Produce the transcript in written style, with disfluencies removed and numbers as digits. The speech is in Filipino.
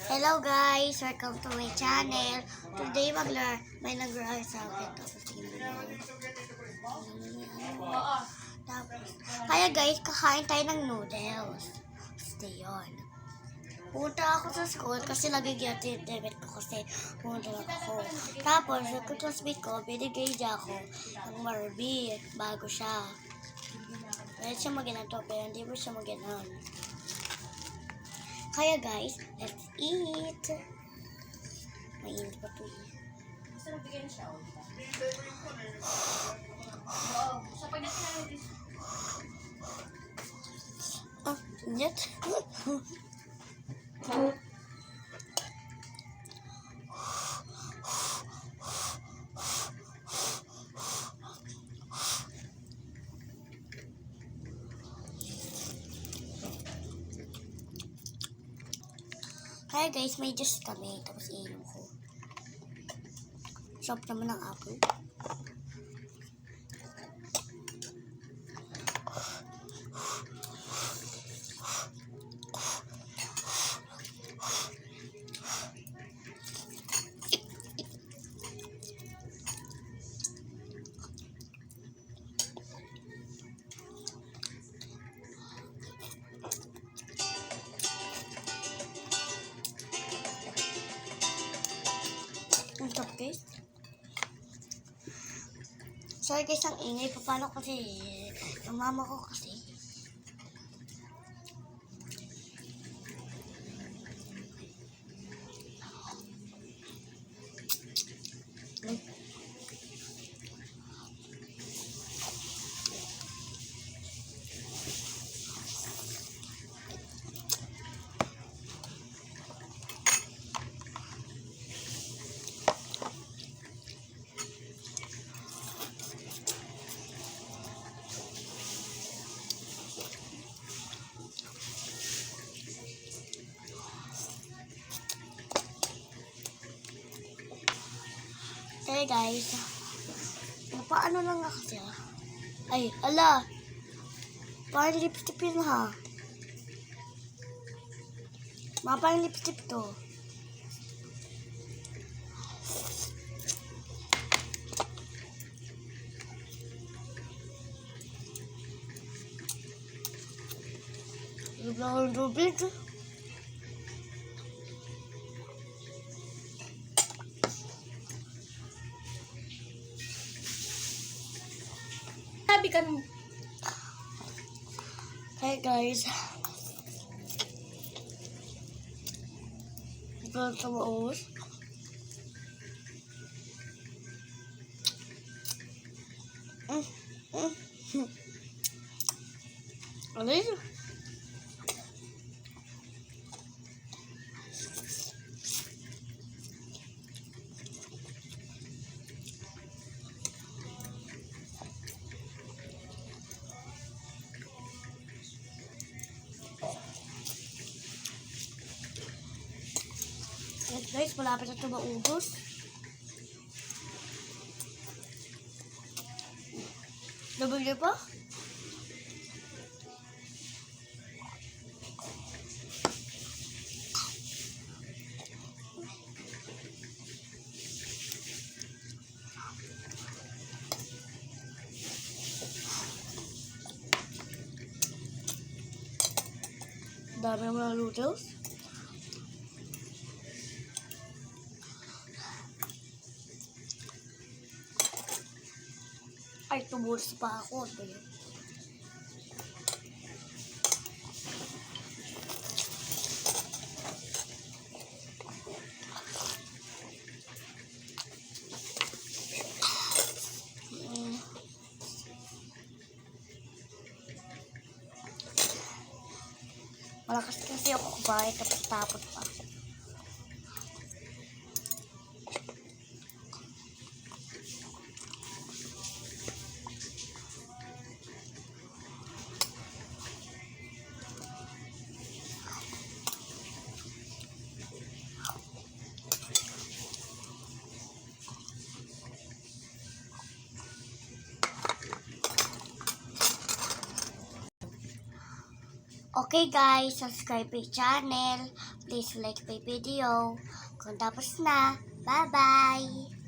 Hello guys! Welcome to my channel. Today may nag-ride sa akin. Tapos, kaya guys, kakain tayo ng noodles. Stay on. Punta ako sa school kasi nagigilty debit ko kasi punta lang ako. Tapos, yung classmate ko, binigay niya ako ng Barbie bago siya. Pwede siya mag-ginanto, pero hindi mo siya mag-ginan. Kaya guys, let's eat. Mainit pa ito eh. Gusto nang bigyan siya. Sa pagdating na rin. Init. Kaya guys, may juice kami. Tapos iinom ko. Shop naman ng apple. Ang top guys. Sorry guys, ang ingay. Paano kasi yung mama ko kasi. Hey guys, paano lang nga kasi ay, ala, parang lipstick yun ha. Parang lipstick to. Ibang tubig. Sabi ka nung... Hey guys. Ito sa maus. Ano yun? Guys, malapit na ito maubos. Nabili pa? Dami naman ng noodles. Ay, tumulis pa ako. Ano yun? Malakas kasi ako kumain tapos tapos pa ako. Okay guys, subscribe my channel. Please like my video. Kung tapos na, bye-bye!